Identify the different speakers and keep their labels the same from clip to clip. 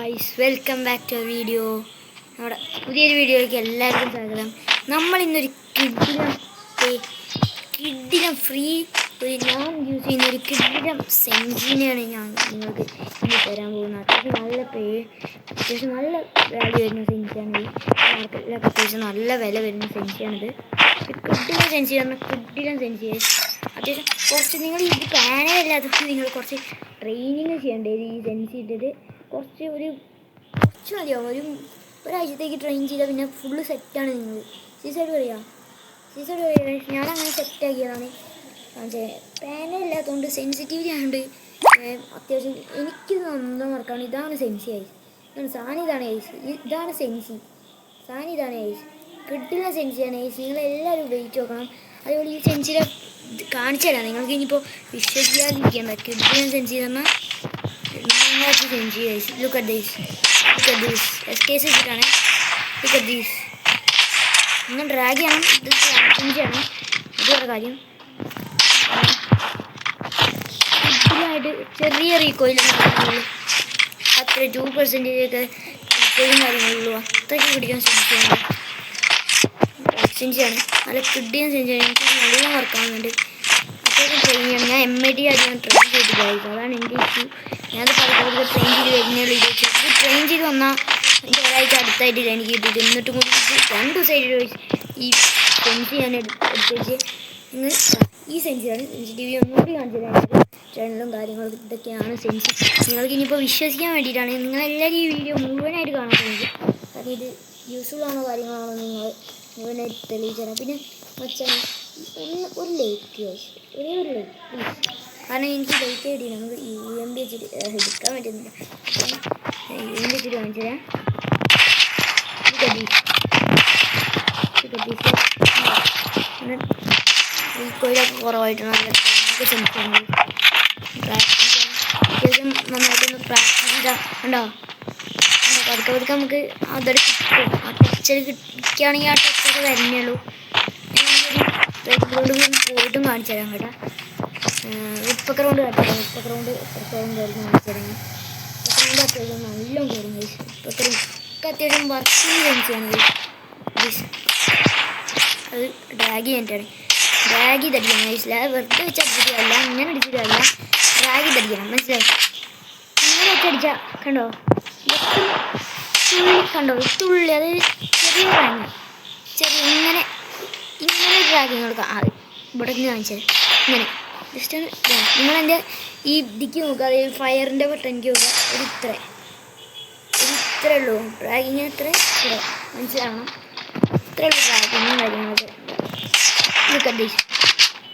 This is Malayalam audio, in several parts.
Speaker 1: Guys welcome back to video. നമ്മുടെ പുതിയൊരു വീഡിയോയിലേക്ക് എല്ലാവർക്കും സ്വാഗതം. നമ്മൾ ഇന്നൊരു കിഡിലം ഫ്രീ ഞാൻ യൂസ് ചെയ്യുന്ന ഒരു കിഡിലം സെൻസിനെയാണ് ഞാൻ നിങ്ങൾക്ക് ഇന്ന് തരാൻ പോകുന്നത്. അത്യാവശ്യം നല്ല വാല്യൂ വരുന്ന സെൻസിയാണ്. ഈ മാർക്കറ്റിലൊക്കെ അത്യാവശ്യം നല്ല വില വരുന്ന സെൻസിയാണിത്. കിഡിലം സെൻസി പറഞ്ഞാൽ കിഡിലം സെൻസി. അത്യാവശ്യം കുറച്ച് നിങ്ങൾ ഇത് പാനല്ലാത്തപ്പോൾ നിങ്ങൾ കുറച്ച് ട്രെയിനിങ് ചെയ്യേണ്ടത്. ഈ സെൻസി ഇട്ടിട്ട് കുറച്ച് മതിയാവും. ഒരാഴ്ചത്തേക്ക് ട്രെയിൻ ചെയ്താൽ പിന്നെ ഫുള്ള് സെറ്റാണ്. നിങ്ങൾ സീസൈഡ് പറയാം ഞാനങ്ങനെ സെറ്റാക്കിയതാണ്. പാനല്ലാത്തതുകൊണ്ട് സെൻസിറ്റിവിറ്റി ആയതുകൊണ്ട് അത്യാവശ്യം എനിക്ക് നന്നായി വർക്കാണ്. ഇതാണ് സെൻസി ഐസ്, ഇതാണ് ഐസ്, ഇതാണ് സെൻസി, ഇതാണ് ഐസ്. കിട്ടുന്ന സെൻസിയാണ് ഐസ്. നിങ്ങളെല്ലാവരും ഉപയോഗിച്ച് നോക്കണം. അതുപോലെ ഈ സെൻസിനെ കാണിച്ചു തരാം നിങ്ങൾക്ക്. ഇനിയിപ്പോൾ വിശ്വസിക്കാതിരിക്കേണ്ട. കിട്ടുന്ന സെൻസി പറഞ്ഞാൽ സെൻസി ഐസ്. ലുക്ക് അറ്റ് ദിസ് എസ്കേസ് വെച്ചിട്ടാണ്. Look at this. നിങ്ങൾ ഡ്രാഗ് ചെയ്യണം. ഇത് സെൻസിയാണ്. ഇത് വേറെ കാര്യം. ഇതിലായിട്ട് ചെറിയ റീകോയിലൊന്നും അത്ര 2% റീകോയിലും കാര്യങ്ങളുള്ളൂ. അത്രയ്ക്ക് പിടിക്കാൻ സെൻസിയാണ്. നല്ല കിഡിയൻ സെൻസിയാണ്. എനിക്ക് നല്ല വർക്കാവുന്നുണ്ട്. അത്യാവശ്യം ട്രെയിൻ ചെയ്യണം. ഞാൻ MIT ആയിട്ട് ട്രെയിൻ ചെയ്തിട്ടായിരിക്കും. അതാണ് എൻ്റെ ഇഷ്യൂ. ഞാനത് പലപ്പോഴും ട്രെയിൻ ചെയ്ത് വരുന്നുള്ളൂ. ഇത് ട്രെയിൻ ചെയ്ത് വന്നാൽ എനിക്ക് ഒരാഴ്ച അടുത്തായിട്ട് എനിക്ക് കിട്ടിയിട്ട് എന്നിട്ടും കൂടി 2 ദിവസമായിട്ട് ഈ സെൻസി ഞാൻ എടുത്തേക്ക് നിങ്ങൾ ഈ സെൻസിയാണ്. സെൻസിറ്റിവി ഒന്നുകൂടി കാണിച്ചു തരാം. ചാനലും കാര്യങ്ങളും ഇതൊക്കെയാണ് സെൻസി. നിങ്ങൾക്ക് ഇനിയിപ്പോൾ വിശ്വസിക്കാൻ വേണ്ടിയിട്ടാണ്. നിങ്ങളെല്ലാവരും ഈ വീഡിയോ മുഴുവനായിട്ട് കാണാൻ വേണ്ടി. കാരണം ഇത് യൂസ്ഫുൾ ആണോ കാര്യങ്ങളാണോ നിങ്ങൾ മുഴുവനായിട്ട് തെളിയിച്ചു തരാം. പിന്നെ വെച്ചാൽ ഒരു ലൈക്ക്, ഒരേ ഒരു ലൈക്ക് പ്ലീസ്. കാരണം എനിക്ക് ലൈക്ക് കിട്ടി നമുക്ക് UMB വെച്ചിട്ട് എടുക്കാൻ പറ്റുന്നില്ല. UMB വെച്ചിട്ട് കാണിച്ചു തരാം. റീകോയിലൊക്കെ കുറവായിട്ടാണ്. നല്ല സെൻസിയാണ്. അത്യാവശ്യം നന്നായിട്ടൊന്ന് പ്രാക്ടീസ് ചെയ്താൽ കണ്ടോ പതുക്കെ നമുക്ക് അതൊരു കിട്ടും. ആ ടെക്സ്ചർ കിട്ടുകയാണെങ്കിൽ ആ ടെക്സ്ചർ വരുന്നുള്ളൂ. പോയിട്ടും കാണിച്ചു തരാം കേട്ടോ. ഇപ്പൊക്കെ റൗണ്ട് കാണിച്ചു തരാം. റൗണ്ട് കാണിച്ചു തരാം. റൗണ്ട് അത്യാവശ്യം നല്ലോണം കയറും. ഇപ്പൊക്കെ അത്യാവശ്യം വർക്കിംഗ് സെൻസിയാണ്. അത് ഡ്രാഗ് ചെയ്യാനായിട്ടാണ്. ഡ്രാഗ് ചെയ്തടിക്കണം. മനസ്സിലായി വെറുതെ വെച്ച് അടിച്ചിട്ടല്ല, ഇങ്ങനെ അടിച്ചിട്ടല്ല, ഡ്രാഗ് ചെയ്തടിക്കണം. മനസ്സിലായി? ഇങ്ങനെ വെച്ച് അടിച്ചാൽ കണ്ടോ കണ്ടോ തുള്ളി. അത് ചെറിയ ഡ്രാഗ്, ഇങ്ങനെ ഡ്രാഗിങ് കൊടുക്കാം. ആ ഇവിടെ നിന്ന് കാണിച്ചത് ഇങ്ങനെ ജസ്റ്റ് നിങ്ങളെൻ്റെ ഈ ഇതിക്ക് നോക്കുക. അതായത് ഫയറിൻ്റെ ബട്ടണിക്ക് നോക്കുക. ഇത്രേ ഉള്ളൂ ഡ്രാഗിങ്. ഇത്ര ഇവിടെ മനസ്സിലാവണം. ഇത്രേ ഉള്ളൂ ഡ്രാഗിങ്ങും കാര്യങ്ങളൊക്കെ. ഇതൊക്കെ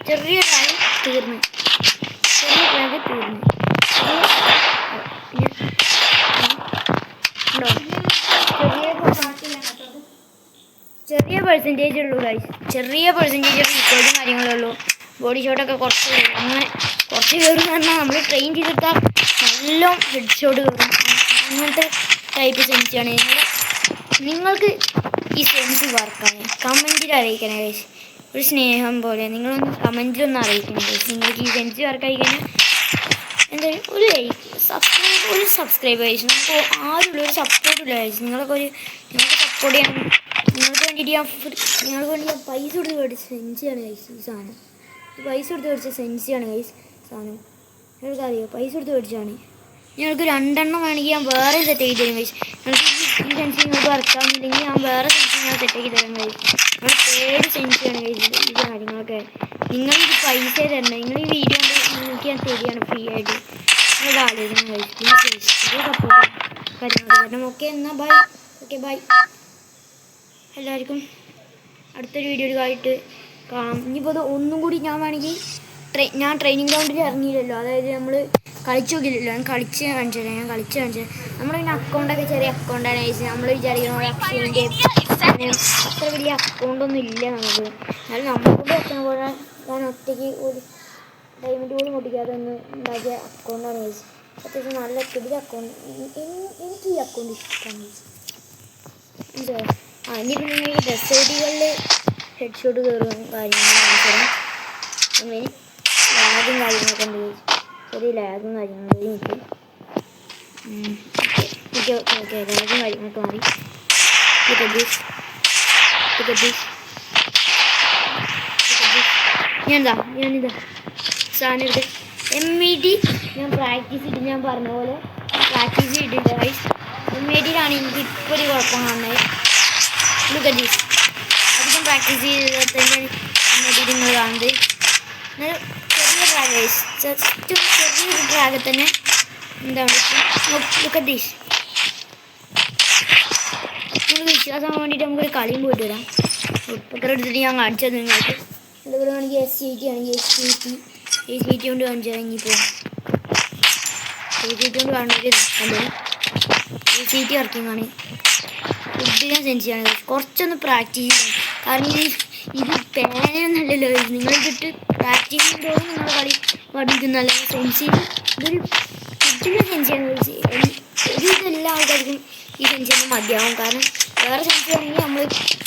Speaker 1: ചെറിയ ഡ്രാഗ് തീർന്ന്. ചെറിയ പെർസെൻറ്റേജ് ഉള്ളൂ ഗൈസ്. ചെറിയ പെർസെൻറ്റേജ് റീകോയിലും കാര്യങ്ങളേ ഉള്ളൂ. ബോഡി ഷോട്ടൊക്കെ കുറച്ച് കയറും. അങ്ങനെ കുറച്ച് കയറും എന്ന് പറഞ്ഞാൽ നമ്മൾ ട്രെയിൻ ചെയ്തെടുത്താൽ നല്ല ഹെഡ് ഷോട്ട് കയറും. അങ്ങനത്തെ ടൈപ്പ് സെൻസിയാണ്. നിങ്ങൾക്ക് ഈ സെൻസ് വർക്കാണ് കമൻറ്റിൽ അറിയിക്കണേ ഗൈസ്. ഒരു സ്നേഹം പോലെ നിങ്ങളൊന്ന് കമൻറ്റിലൊന്ന് അറിയിക്കണം ഗൈസ്. നിങ്ങൾക്ക് ഈ സെൻസ് വർക്കായി കഴിഞ്ഞാൽ എന്തായാലും ഒരു ലൈക്ക്, ഒരു സബ്സ്ക്രൈബ് ഗൈസ്. നമുക്ക് ആരുള്ളൊരു സപ്പോർട്ടില്ല ഗൈസ്. നിങ്ങൾക്ക് സപ്പോർട്ട് ചെയ്യണം. നിങ്ങൾക്ക് വേണ്ടി ഞാൻ പൈസ കൊടുത്ത് മേടിച്ച സെൻസിയാണ് ഗൈസ് ഈ സാധനം. പൈസ കൊടുത്ത് മേടിച്ച സെൻസിയാണ് ഗൈസ് സാധനം. നിങ്ങൾക്ക് അറിയാം പൈസ കൊടുത്ത് മേടിച്ചാണ്. ഞങ്ങൾക്ക് 2 എണ്ണം വേണമെങ്കിൽ ഞാൻ വേറെ സെറ്റാക്കി തരും ഗൈസ്. നിങ്ങൾക്ക് ഈ സെൻസി നിങ്ങൾക്ക് വർക്കാവുന്നില്ലെങ്കിൽ ഞാൻ വേറെ സെൻസി ഞാൻ സെറ്റാക്കി തരാം ഗൈസ്. നിങ്ങൾ പേര് സെൻസിയാണ് ഗൈസ്. ഈ കാര്യങ്ങളൊക്കെ നിങ്ങളിത് പൈസ തരണം. നിങ്ങൾ ഈ വീഡിയോ നിങ്ങൾക്ക് ഞാൻ ശരിയാണ് ഫ്രീ ആയിട്ട്. നിങ്ങൾ ആലോചിക്കണം ഗൈസ്. പ്ലീസ് ഗൈസ് ഇത് സപ്പോർട്ട് കാര്യങ്ങളൊക്കെ കാരണം. ഓക്കെ എന്നാൽ ബൈ. Okay bye. എല്ലാവർക്കും അടുത്തൊരു വീഡിയോയിലായിട്ട് കാണാം. ഇനിയിപ്പോൾ അത് ഒന്നും കൂടി ഞാൻ വേണമെങ്കിൽ ഞാൻ ട്രെയിനിങ് ഗ്രൗണ്ടിൽ ഇറങ്ങിയില്ലല്ലോ. അതായത് നമ്മൾ കളിച്ചു നോക്കിയില്ലല്ലോ. ഞാൻ കളിച്ച് കാണിച്ചത്. നമ്മൾ പിന്നെ അക്കൗണ്ടൊക്കെ ചെറിയ അക്കൗണ്ടാണ് ഗൈസ്. നമ്മൾ വിചാരിക്കുന്ന അക്ഷയൻ്റെ അത്ര വലിയ അക്കൗണ്ടൊന്നും ഇല്ല നമുക്ക്. എന്നാലും നമ്മളോട് വെക്കണ പോലെ ഞാൻ ഒറ്റയ്ക്ക് ഒരു ഡയമണ്ട് പോലും പൊട്ടിക്കാതെ ഒന്ന് ഉണ്ടാക്കിയ അക്കൗണ്ടാണ് ഗൈസ്. അത്യാവശ്യം നല്ല കിടിലൻ അക്കൗണ്ട്. എനിക്ക് ഈ അക്കൗണ്ട് ഇഷ്ടമാണ് ഗൈസ്. എന്താ ഇനിയിപ്പോൾ നിങ്ങൾക്ക് ഡെസേർട്ടുകളിൽ ഹെഡ് ഷോട്ട് കയറും കാര്യങ്ങളും ലാഗും കാര്യങ്ങളൊക്കെ ഉണ്ട്. ചെറിയ ലാഗും കാര്യങ്ങളും എനിക്ക് ഓക്കെ ഓക്കെ ഓക്കെ ലാഗും കാര്യങ്ങളൊക്കെ മാറി. ഞാനിതാ സാധനം എടുത്ത് MED ഞാൻ പ്രാക്ടീസ് ചെയ്ത് ഞാൻ പറഞ്ഞ പോലെ പ്രാക്ടീസ് ചെയ്തിട്ടില്ല ഗൈസ്. MEDയിലാണ് എനിക്ക് ഇപ്പോൾ ഒരു കുഴപ്പം കാണുന്നത്. ലുക്കദീസ് അധികം പ്രാക്ടീസ് ചെയ്താൽ തന്നെ MED നിങ്ങൾ കാണുന്നത് ചെറിയ ഡ്രാഗ് ഗൈസ്. ജസ്റ്റ് ചെറിയൊരു ഡ്രാഗ് തന്നെ എന്താണ് ലുക്കദീസ്. നമുക്ക് വിശ്വാസമാകാൻ വേണ്ടിയിട്ട് നമുക്കൊരു കളിയും പോയിട്ട് വരാം. ഉപ്പക്കർ എടുത്തിട്ട് ഞാൻ കാണിച്ചത് നിങ്ങൾക്ക്. അതുപോലെ വേണമെങ്കിൽ SCT ആണെങ്കിൽ SCT കൊണ്ട് കാണിച്ചാൽ ഇനിയിപ്പോൾ SCT കൊണ്ട് കാണുന്നത് കണ്ടു. SCT വർക്കിംഗ് ആണ്. ഫുഡിനെ സെൻസ് ചെയ്യാണ്. കുറച്ചൊന്ന് പ്രാക്ടീസ് ചെയ്യണം. കാരണം ഇത് പേനയൊന്നല്ലല്ലോ. നിങ്ങളിതിട്ട് പ്രാക്ടീസ് ചെയ്യുമ്പോഴും നിങ്ങളുടെ കളി പഠിക്കുന്നല്ല സെൻസ് ചെയ്ത് ഇതൊരു ഫുഡിനെ സെൻസ് ചെയ്യണം. എല്ലാ ആൾക്കാർക്കും ഈ സെൻസ് ചെയ്യുമ്പോൾ മതിയാവും. കാരണം വേറെ സെൻസ് ചെയ്യണമെങ്കിൽ നമ്മൾ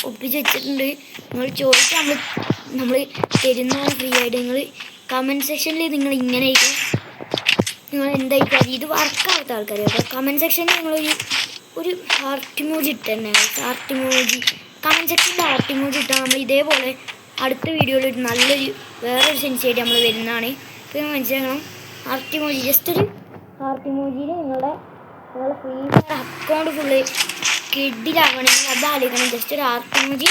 Speaker 1: ഒപ്പിച്ച് വെച്ചിട്ടുണ്ട്. നിങ്ങൾ ചോദിച്ചാൽ നമ്മൾ തരുന്ന ഫ്രീ ആയിട്ട്. നിങ്ങൾ കമൻറ്റ് സെക്ഷനിൽ നിങ്ങൾ ഇങ്ങനെ ആയിട്ട് നിങ്ങൾ എന്തായിക്കാര്യം ഇത് വർക്കാവാത്ത ആൾക്കാർ അപ്പോൾ കമൻറ്റ് സെക്ഷനിൽ നിങ്ങളൊരു ഹാർട്ട് ഇമോജി ഇട്ട് തന്നെ ഹാർട്ട് ഇമോജി കമൻറ്റ് സെക്ഷനിൽ ഹാർട്ട് ഇമോജി ഇട്ടാൽ നമ്മൾ ഇതേപോലെ അടുത്ത വീഡിയോയിൽ ഒരു നല്ലൊരു വേറൊരു സെൻസ് ആയിട്ട് നമ്മൾ വരുന്നതാണ്. ഇപ്പോൾ നിങ്ങൾ മനസ്സിലാക്കണം. ഹാർട്ട് ഇമോജി ജസ്റ്റ് ഒരു ഹാർട്ട് ഇമോജിയിൽ നിങ്ങളുടെ ഫ്രീ ഫയർ അക്കൗണ്ട് ഫുള്ള് കിഡിലാകണമെങ്കിൽ അത് ആലോചിക്കണം. ജസ്റ്റ് ഒരു ഹാർട്ട് ഇമോജി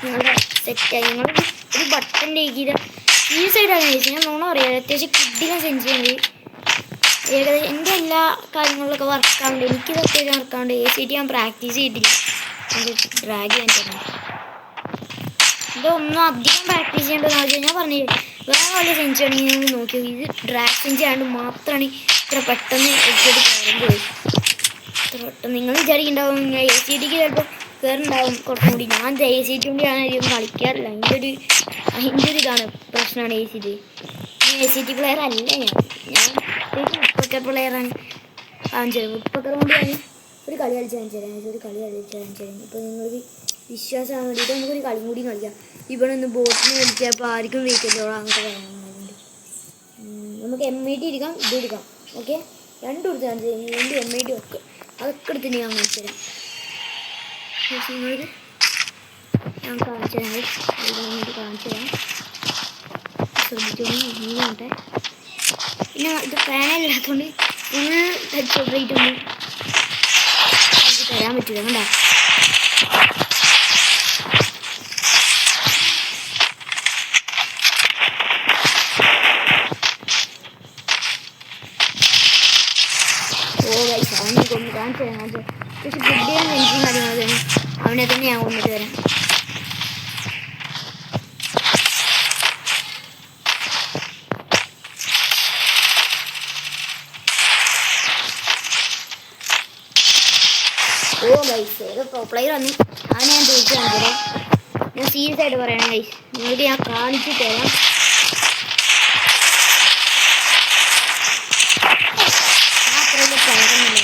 Speaker 1: നിങ്ങളുടെ സെറ്റായി നിങ്ങളൊരു ബട്ടൻ്റെ ഈ സൈഡാണ് ചോദിച്ചത്. ഞാൻ നോണ പറയാം. അത്യാവശ്യം കിഡിനെ സെൻസ് ചെയ്യുന്നത് ഏകദേശം എൻ്റെ എല്ലാ കാര്യങ്ങളിലൊക്കെ വർക്കാവുണ്ട്. എനിക്കിത് അത്യാവശ്യം വർക്കാവുണ്ട്. SCT ഞാൻ പ്രാക്ടീസ് ചെയ്തിട്ടില്ല. ഡ്രാഗ് ചെയ്യാൻ തരണം. ഇതൊന്നും അധികം പ്രാക്ടീസ് ചെയ്യേണ്ടതെന്ന് വെച്ചാൽ ഞാൻ പറഞ്ഞില്ലേ വേറെ വല്ല സെൻസ് ആണെങ്കിൽ നിങ്ങൾ നോക്കിയോ. ഇത് ഡ്രാഗ് സെൻസ് ചെയ്യാണ്ട് മാത്രമാണ് ഇത്ര പെട്ടെന്ന് എഡ്ജോട് കയറുമ്പോൾ ഇത്ര പെട്ടെന്ന് നിങ്ങൾ വിചാരിക്കുന്നുണ്ടാവും. SCTക്ക് ചിലപ്പോൾ കയറുണ്ടാവും കുറച്ചും കൂടി. ഞാൻ SCT കൊണ്ട് ഞാൻ അധികം കളിക്കാറില്ല. അതിൻ്റെ ഒരു ഇതാണ് പ്രശ്നമാണ്. SCT പ്ലെയർ അല്ല ഞാൻ ഉപ്പക്കർ പ്ലെയറാണ്. കാണിച്ചത് ഉപ്പക്കർ കൊണ്ട് ഞാൻ ഒരു കളി കളിച്ച് കാണിച്ചുതരാം. ഇപ്പോൾ നിങ്ങൾക്ക് വിശ്വാസമാകാൻ വേണ്ടിയിട്ട് നമുക്കൊരു കളിയും കൂടി കളിക്കാം. ഇവിടെ ഒന്ന് ബോട്ടിന് കളിക്കുക. അപ്പോൾ ആർക്കും വെയിക്കല്ലോ അങ്ങനത്തെ കാര്യങ്ങളുണ്ട്. നമുക്ക് MED എടുക്കാം, ഇത് എടുക്കാം. ഓക്കെ രണ്ടും എടുത്ത് കാണിച്ചു തരാം. രണ്ട് MED ഒക്കെ അതൊക്കെ എടുത്തിട്ട് ഞാൻ കാണിച്ചു തരാം. നിങ്ങൾക്ക് ഞാൻ കാണിച്ചു തരാം. കാണിച്ചു തരാം. ശ്രദ്ധിച്ചോളൂ. ഇങ്ങോട്ടെ പിന്നെ ഇത് ഫാനില്ലാത്തതുകൊണ്ട് ഫുൾ ടച്ച് റേറ്റ് ഒന്നും നമുക്ക് തരാൻ പറ്റില്ല. കണ്ടാ അവനെ കൊണ്ട് കാണിച്ചു തരാം. പക്ഷെ ഫുഡിയും നെഞ്ചും കാര്യങ്ങളൊക്കെ അവനെ തന്നെ ഞാൻ കൊണ്ടിട്ട് വരാം. ഗൈസ് ഏതോ പ്രോ പ്ലെയർ വന്നു. അവനെ ഞാൻ ചോദിച്ചു കാണിച്ചത്. ഞാൻ സീരിയസ് ആയിട്ട് പറയണം ഗൈസ്. നിങ്ങൾക്ക് ഞാൻ കാണിച്ചു തരാം. അത്രയുള്ള പ്ലെയറൊന്നുമില്ല.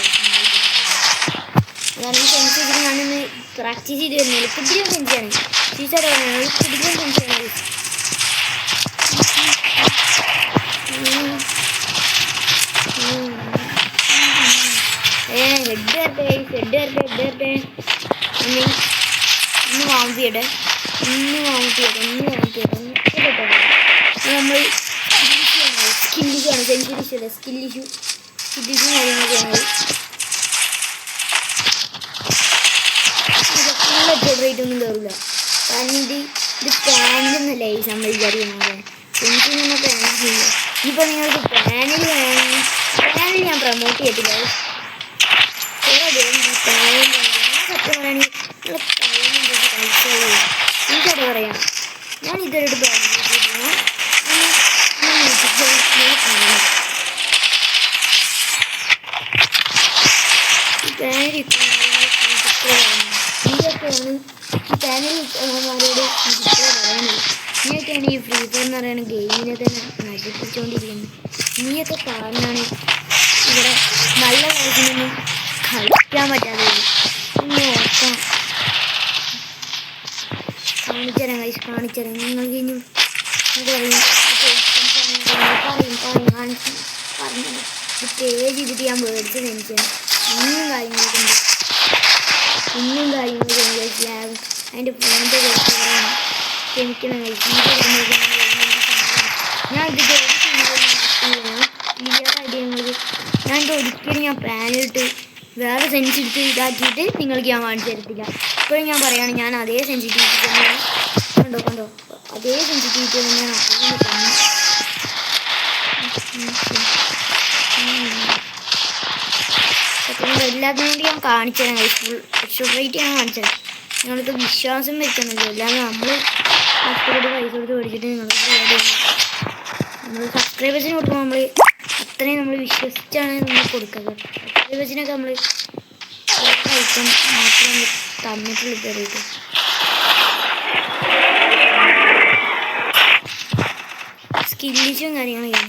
Speaker 1: അതാണ് ഈ സെൻസ് ചെയ്തിട്ട് ഞാനൊന്ന് പ്രാക്ടീസ് ചെയ്ത് വരുന്നില്ല. കുതിരും സെൻസാണ് സീരിയസ് ആയിട്ട് പറയുന്നത്. കുതിരും സെൻസാണ് ഗൈസ്. ഹെഡ് വരട്ടെ ഒന്ന് വാമപ്പ് ചെയ്യട്ടെ. നമ്മൾ സ്കില്ലിഷാണ് സെൻസിറ്റീവ് സ്കില്ലിഷു കാര്യങ്ങളൊക്കെയാണ്. ഫുൾ റേറ്റ് ഒന്നും കയറില്ല. കാരണം ഇത് പാനിലൊന്നല്ല ഈ നമ്മൾ വിചാരിക്കുന്നത്. എനിക്ക് തന്നെ പാനിൽ ചെയ്യില്ല. ഇപ്പോൾ നിങ്ങൾക്ക് പാനിൽ വേണമെങ്കിൽ പാനിൽ ഞാൻ പ്രൊമോട്ട് ചെയ്യത്തില്ല. സത്യം പറയുകയാണെങ്കിൽ എനിക്കത് പറയാം. ഞാൻ ഇതൊരു ഇതൊക്കെയാണ് ഈ പാനലിമാരോട് പറയുന്നത്. നീയൊക്കെയാണ് ഈ ഫ്രീ ഫയർ എന്ന് പറയുന്ന ഗെയിമിനെ തന്നെ നശിപ്പിച്ചുകൊണ്ടിരിക്കുന്നത്. നീയൊക്കെ കാരണമാണ് ഇവിടെ നല്ല ലൈഫിനൊന്നും കളിക്കാൻ പറ്റാതെ നോക്കാം. കാണിച്ചുതരാം നിങ്ങൾക്ക് ഇനി പറഞ്ഞു പേജ് ചെയ്തിട്ട് ഞാൻ മേടിച്ച് നെനിക്കാണ്. ഇനിയും കാര്യങ്ങളൊക്കെ അതിൻ്റെ ഫോണിൻ്റെ ക്ഷമിക്കണം ഞാൻ ഇതിൻ്റെ ഒരു ക്ലിയർ ആയിട്ട് ഞാനിത് ഒരിക്കലും ഞാൻ പാനിലിട്ട് വേറെ സെൻസിറ്റിവിറ്റി ഇതാക്കിയിട്ട് നിങ്ങൾക്ക് ഞാൻ കാണിച്ചു തരത്തില്ല. ഇപ്പോഴും ഞാൻ പറയുകയാണ്, ഞാൻ അതേ സെൻസിറ്റിവിറ്റി തന്നെയാണ്. കണ്ടോ അതേ സെൻസിറ്റിവിറ്റി തന്നെയാണ് എല്ലാത്തിനും വേണ്ടി ഞാൻ കാണിച്ചു തരാം. ഫുൾ ഹെഡ്ഷോട്ട് റേറ്റ് ഞാൻ കാണിച്ചു തരാം. നിങ്ങൾക്ക് വിശ്വാസം വരുത്തുന്നില്ല. അല്ലാതെ നമ്മൾ മറ്റൊരു പൈസ കൊടുത്ത് മേടിച്ചിട്ട് നമ്മൾ സബ്സ്ക്രൈബേഴ്സിന് കൊടുക്കുമ്പോൾ നമ്മൾ അത്രയും നമ്മൾ വിശ്വസിച്ചാണ് നമ്മൾ കൊടുക്കുന്നത്. സബ്സ്ക്രൈബേഴ്സിനൊക്കെ നമ്മൾ ഐറ്റം മാത്രം തന്നിട്ടുള്ള ഇതുവരെയായിട്ട്. സ്കില്ലിച്ചും കാര്യങ്ങളൊക്കെ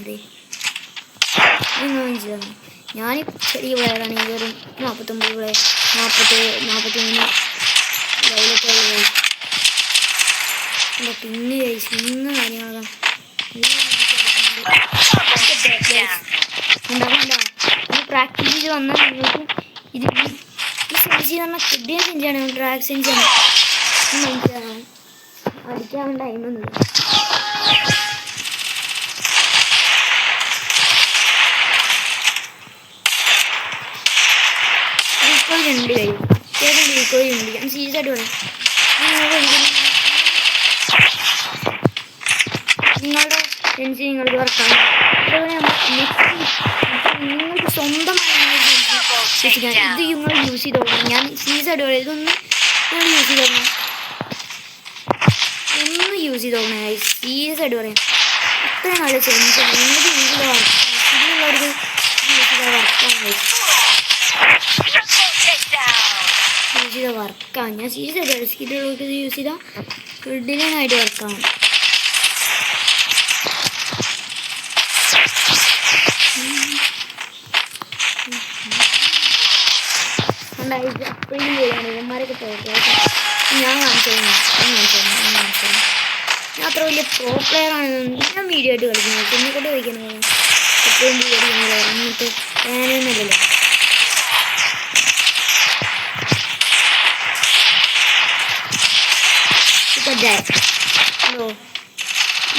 Speaker 1: എന്ത് മനസ്സിലാവും. ഞാൻ ചെറിയ പ്ലെയറാണ്. വെറും 49 പ്ലെയർ 43 ലൈലൊക്കെ ഉള്ളത്. പിന്നെ ഇന്ന് കാര്യങ്ങളൊക്കെ പ്രാക്ടീസ് ചെയ്ത് വന്നാൽ നിങ്ങൾക്ക് ഇത് ഈ സെൻസി പറഞ്ഞാൽ കിഡിയ സെഞ്ചാണ്, ട്രാക്ക് സെഞ്ചാണ്. മനസ്സിലാവും. അടിക്കാൻ ടൈമൊന്നുമില്ല. ഉണ്ട് കഴിയും അത്യാവശ്യം ഡീക്കോയുണ്ട്. ഞാൻ സീരിയസ് ആയിട്ട് പറയാം. നിങ്ങളുടെ സെൻസ് നിങ്ങൾക്ക് വർക്കാണ്. അതേപോലെ നിങ്ങൾക്ക് സ്വന്തമായി ഇത് നിങ്ങൾ യൂസ് ചെയ്ത് നോക്കണം. ഞാൻ സീരിയസ് ആയിട്ട് പറയാം. ഇതൊന്ന് നിങ്ങൾ യൂസ് ചെയ്ത് നോക്കണം. ഒന്ന് യൂസ് ചെയ്ത് നോക്കണം. സീരിയസ് ആയിട്ട് പറയാം. അത്രയും നല്ല സെൻസാണ്. നിങ്ങൾക്ക് യൂസ് ചെയ്ത വർക്കാണ്. ഇതിലുള്ളവർക്ക് യൂസ് ചെയ്ത വർക്കാണ്. യൂസ് ചെയ്ത വർക്കാണ്. ഞാൻ സീരിയസ് ആയിട്ട് സ്കില്ലുള്ളവർക്ക് യൂസ് ചെയ്താൽ കിഡിലായിട്ട് വർക്കാണ്. അപ്പോഴും ചെയ്യാണ് ഇവന്മാരൊക്കെ തോക്കാം. ഞാൻ കാണിച്ചു ഞാൻ അത്ര വലിയ പ്രോ പ്ലെയർ ആണെന്ന് ഞാൻ വീഡിയോ ആയിട്ട് കളിക്കുന്നത്. പിന്നെ കൊണ്ട് കളിക്കുന്നത് എപ്പോഴും വീഡിയോ കളിക്കുന്നത് എന്നിട്ട് ഞാനൊന്നുമില്ലല്ലോ. ഹലോ,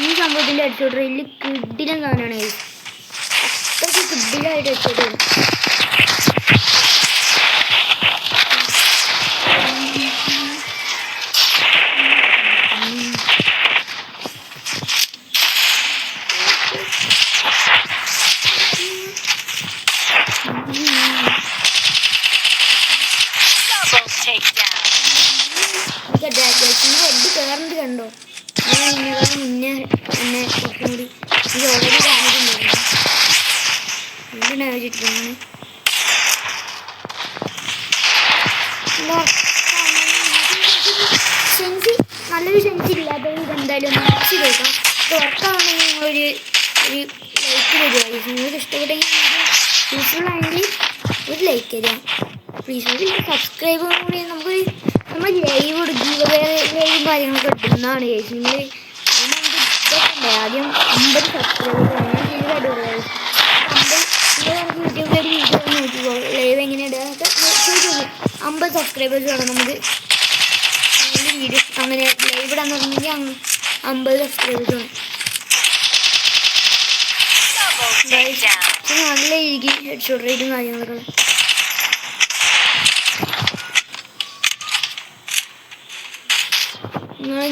Speaker 1: ഈ സംഭവത്തിൻ്റെ ഹെഡ്ഷോട്ട് വലിയ കിഡിലും സാധനമാണ്. അത്രയ്ക്ക് കിഡിലായിട്ട് ഹെഡ്ഷോട്ട് ഹെഡ് കയറുന്നത് കണ്ടോ? ഞാൻ ഇതിനേക്കാളും മുന്നേ എന്നെ കുറച്ചും കൂടി ഇത് ഓൾറെഡി കാണിച്ചിട്ടുണ്ടായിരുന്നു. എന്ത് ഡാമേജ് ഇട്ടിട്ടാണ് സെൻസി നല്ലൊരു സെൻസി ഇല്ലാത്തവർ ഇതെന്തായാലും ഒന്ന് മിക്സ് ചെയ്തേക്കാം. ഇത് വർക്കാണെങ്കിൽ നിങ്ങളൊരു ലൈക്ക് തരിക. നിങ്ങൾക്ക് ഇഷ്ടപ്പെട്ടെങ്കിൽ യൂസ്ഫുൾ ആണെങ്കിൽ ഒരു ലൈക്ക് തരിക പ്ലീസ്. ഒരു സബ്സ്ക്രൈബും കൂടി നമ്മൾ ലൈവ് ലൈവും കാര്യങ്ങളൊക്കെ ഇടുന്നതാണ് ചേച്ചി. നിങ്ങൾ ഇതൊക്കെ ആദ്യം 50 സബ്സ്ക്രൈബേഴ്സ് ശരിയായിട്ട് പറയാം. 50 യൂട്യൂബിലൊരു വീഡിയോ നോക്കിക്കോ ലൈവ് എങ്ങനെ ഇടുക എന്നൊക്കെ ചോദിച്ചു. 50 സബ്സ്ക്രൈബേഴ്സ് വേണം നമുക്ക് വീഡിയോ അങ്ങനെ ലൈവ് ഇടാന്ന് പറഞ്ഞെങ്കിൽ 50 സബ്സ്ക്രൈബേഴ്സ് വേണം. നല്ല രീതിക്ക് ഹെഡ്ഷോട്ട് റേറ്റും കാര്യങ്ങളൊക്കെ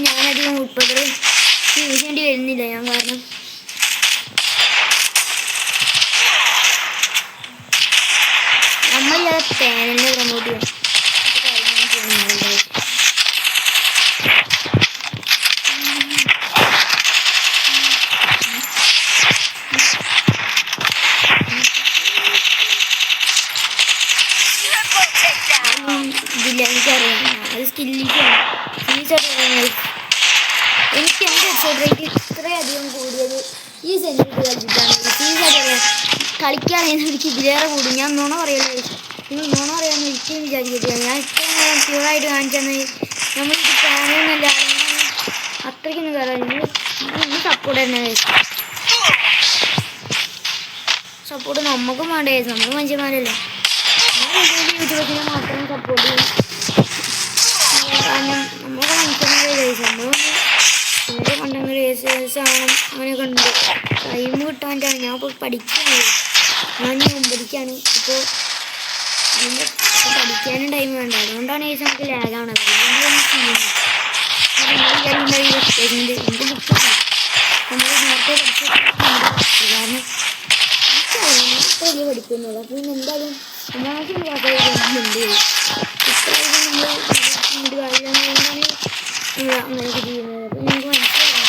Speaker 1: ഞാനധികം ഉൾപ്പെടെ യൂസ് ചെയ്യേണ്ടി വരുന്നില്ല. ഞാൻ കാരണം നമ്മൾ പാനലിനെ പ്രൊമോട്ട് ചെയ്യാം. ഇതില്ല എനിക്കറിയാം. അത് സ്കില്ലിക്കാണ്. എനിക്ക് എൻ്റെ ഹെഡ്ഷോട്ട് റേറ്റ് ഇത്രയധികം കൂടിയത് ഈ സെൻസിറ്റി കളിച്ചിട്ടാണ്. സീരിയസായിട്ട് കളിക്കാനായിരുന്നു എനിക്ക് ഇതിലേറെ കൂടും. ഞാൻ നുണ പറയല്ലേ, നിങ്ങൾ നുണ പറയാമെന്ന് ഒരിക്കലും വിചാരിക്കത്തില്ല. ഞാൻ ഇത്രയും നേരം പ്യൂറായിട്ട് കാണിച്ചെന്ന് നമ്മളിത് പാനൊന്നുമല്ല അത്രയ്ക്കൊന്നും കയറാൻ നിങ്ങൾ സപ്പോർട്ട് തന്നെ. സപ്പോർട്ട് നമുക്കും വേണ്ടേ, നമ്മൾ മനുഷ്യന്മാരല്ലേ. ഞാൻ യൂട്യൂബേഴ്സിനെ മാത്രം സപ്പോർട്ട് ചെയ്യും. കാരണം നമ്മൾ ആണ്, അങ്ങനെയൊക്കെ ഉണ്ട്. ടൈം കിട്ടാണ്ടാണ്. ഞാൻ ഇപ്പോൾ പഠിക്കുകയാണ്, ഞാൻ പഠിക്കുകയാണ്. ഇപ്പോൾ പഠിക്കാനും ടൈം വേണ്ട. അതുകൊണ്ടാണ് ഈ നമുക്ക് ലാഗാണത്. എനിക്ക് ബുക്ക് നമ്മൾ നേരത്തെ പഠിച്ചു കാരണം വലിയ പഠിക്കുന്നുള്ളൂ. അപ്പോൾ എന്തായാലും ഒന്നാമത്തെ ഭാഗമുണ്ട്. ഇത്രയും നമ്മൾ കാര്യങ്ങളുകൊണ്ടാണ് നമ്മൾ അങ്ങനെയൊക്കെ ചെയ്യുന്നത്. അപ്പോൾ നിങ്ങൾക്ക് മനസ്സിലാക്കാം.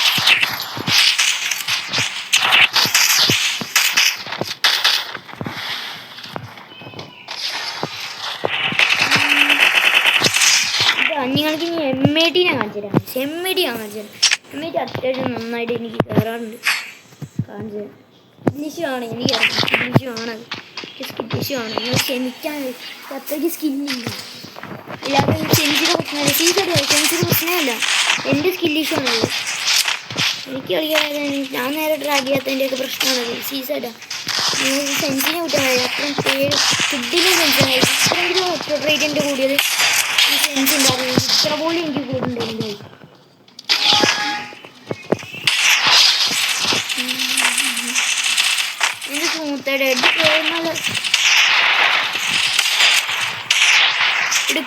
Speaker 1: നിങ്ങൾക്ക് ഇനി MAD ഞാൻ കാണിച്ചു തരാം. MAD ഞാൻ കാണിച്ചു തരാം. MAD അത്യാവശ്യം നന്നായിട്ട് എനിക്ക് കയറാറുണ്ട്. കാണിച്ചു തരാം. സ്കില്ലിഷുമാണ് എനിക്ക് സ്കില്ലിഷുമാണത്. സ്കില്ലിഷുമാണ്. നിങ്ങൾ ക്ഷമിക്കാൻ അത്രയ്ക്ക് സ്കില്ലില്ല. എല്ലാവരും സെൻസിയുടെ പ്രശ്നമല്ല, സെൻസിയുടെ പ്രശ്നമല്ല, എൻ്റെ സ്കില്ലിഷുമാണത്. എനിക്ക് കളിക്കാതെ ഞാൻ നേരെ ഡ്രാഗ് ചെയ്യാത്തതിൻ്റെയൊക്കെ പ്രശ്നമാണത്. സീസഡാ നിങ്ങൾ സെൻസിനെ കൂട്ടാൻ അത്രയും പേര് ഫുഡിലും സെൻസാണ്. ഇത്രയെങ്കിലും എക്സ്പെർട്ട് റേറ്റ് എൻ്റെ കൂടിയത് ഈ സെൻസ് ഉണ്ടാകുന്നത്. ഇത്ര പോലും എനിക്ക് കൂടുന്നുണ്ട്. എൻ്റെ സ്മൂത്തായിട്ട്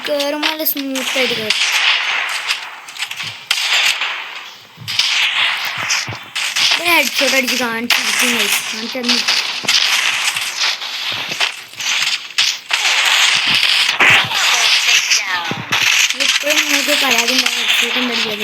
Speaker 1: കയറുമ്പോൾ സ്മൂത്തായിട്ട് കയറും. ഹെഡ്ഷോട്ട് അടിച്ച് കാണിച്ചു ഇപ്പോഴും നിങ്ങൾക്ക് പരാതി ഉണ്ടാകും ഹെഡ്ഷോട്ട് ഉണ്ടല്ലോ.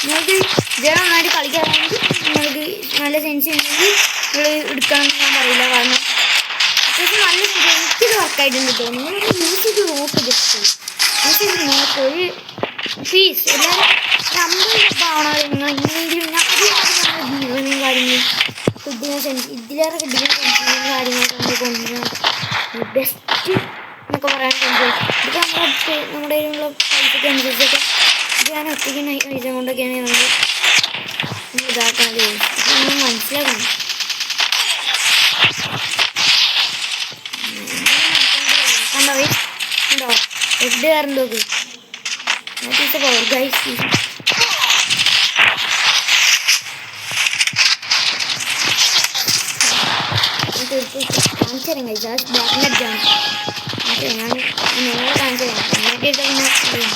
Speaker 1: നിങ്ങൾക്ക് ഇതേ നന്നായിട്ട് കളിക്കാണെങ്കിൽ നിങ്ങൾക്ക് നല്ല സെൻസ് ഉണ്ടെങ്കിൽ നിങ്ങൾ എടുക്കണമെന്ന് ഞാൻ പറയില്ല. കാരണം അത്യാവശ്യം നല്ല സെൻസ് എനിക്കിത് വർക്കായിട്ടുണ്ട് കേട്ടോ. നിങ്ങളൊരു യൂസ് ചെയ്ത് നോക്ക്, ജസ്റ്റ് യൂസ് ചെയ്ത് നോക്ക്. ഒരു ഫീസ് എല്ലാവരും 50 ആവണോ നിങ്ങൾ ഇങ്ങനെയെങ്കിലും ജീവനും കാര്യങ്ങളും കിട്ടുന്ന സെൻസ് ഇതിലേറെ കിട്ടുന്ന സെൻസിനും കാര്യങ്ങളൊക്കെ നമ്മൾ കൊണ്ടുവരാൻ ബെസ്റ്റ് എന്നൊക്കെ പറയാൻ സെൻസ്. ഇതൊക്കെ നമ്മുടെ കയ്യിലുള്ള പൈസയ്ക്ക് അനുസരിച്ചൊക്കെ ഇത് ഞാൻ ഒറ്റയ്ക്ക് പൈസ കൊണ്ടൊക്കെയാണ് നമ്മൾ ഇതാക്കുന്നത്. അപ്പോൾ നിങ്ങൾ മനസ്സിലാക്കണം. കണ്ടോ ഉണ്ടോ ഹെഡ് കയറുണ്ട് നോക്ക്. Power guys. കാണിച്ചു തരാം കഴിച്ചാൽ ബ്ലാക്ക് നെറ്റാണ്. ഞാൻ നേരെ കാണിച്ചു തരാം. അങ്ങനെയൊക്കെ എടുത്താൽ കാണിച്ചു തരാം.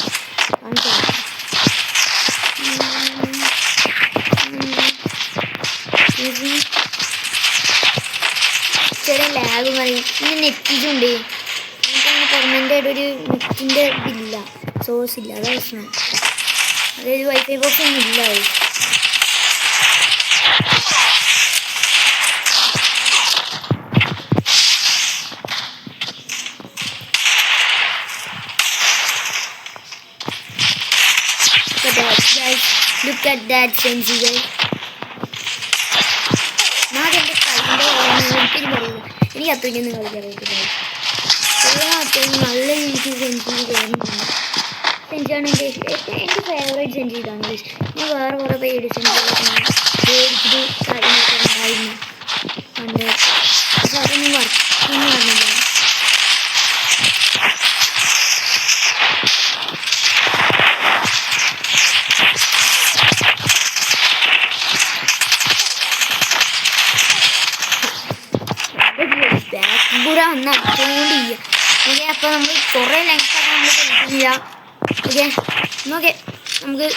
Speaker 1: ചെറിയ ലാഗ് പറയും. പിന്നെ നെറ്റിലുണ്ട്. നമുക്കങ്ങനെ പെർമനൻ്റ് ആയിട്ടൊരു നെറ്റിൻ്റെ ഇതില്ല, സോഴ്സ് ഇല്ല. അതാണ് പ്രശ്നം. അതായത് വൈഫൈ ബോക്സ് ഒന്നും ഇല്ല. Look at that sensi guys. ഞാൻ എൻ്റെ കളിൻ്റെ ഒരിക്കലും പറയില്ല. എനിക്ക് അത്രയ്ക്കൊന്നും കളിക്കറിയത്തില്ല. അത്യാവശ്യം നല്ല രീതിക്ക് സെൻസിന് കയറുന്നുണ്ട്. സെൻസിയാണ് എൻ്റെ ഫേവറേറ്റ് സെൻസി ഇതാണ് ഗൈസ്. ഞാൻ വേറെ കുറേ പേര് സെൻസികളൊക്കെ മേടിച്ചിട്ട് കാര്യങ്ങളൊക്കെ ഉണ്ടായിരുന്നു പണ്ട്. പക്ഷെ അതൊന്നും വർക്കിങ് പറഞ്ഞില്ല. ബാക്ക്ബൂടെ വന്ന് അടിച്ചുകൊണ്ട് ചെയ്യുക. ഓക്കെ, അപ്പോൾ നമ്മൾ കുറേ ലെങ്ത്തൊക്കെ നമ്മൾ കളിക്കുന്നില്ല. ഓക്കെ ഓക്കെ, നമുക്ക്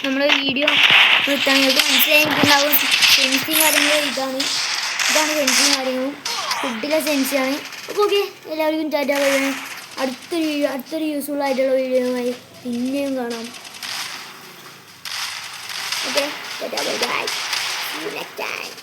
Speaker 1: നമ്മുടെ വീഡിയോ നിർത്താൻ നിങ്ങൾക്ക് മനസ്സിലായിട്ടുണ്ടാവും. സെൻസിങ് കാര്യങ്ങൾ ഇതാണ് സെൻസിങ് കാര്യങ്ങളും ഫുഡിലെ സെൻസാണ്. അപ്പോൾ ഓക്കെ, എല്ലാവർക്കും ടാറ്റാ പറയാം. അടുത്തൊരു യൂസ്ഫുൾ ആയിട്ടുള്ള വീഡിയോയുമായി പിന്നെയും കാണാം. Okay, tata bye bye. See you next time.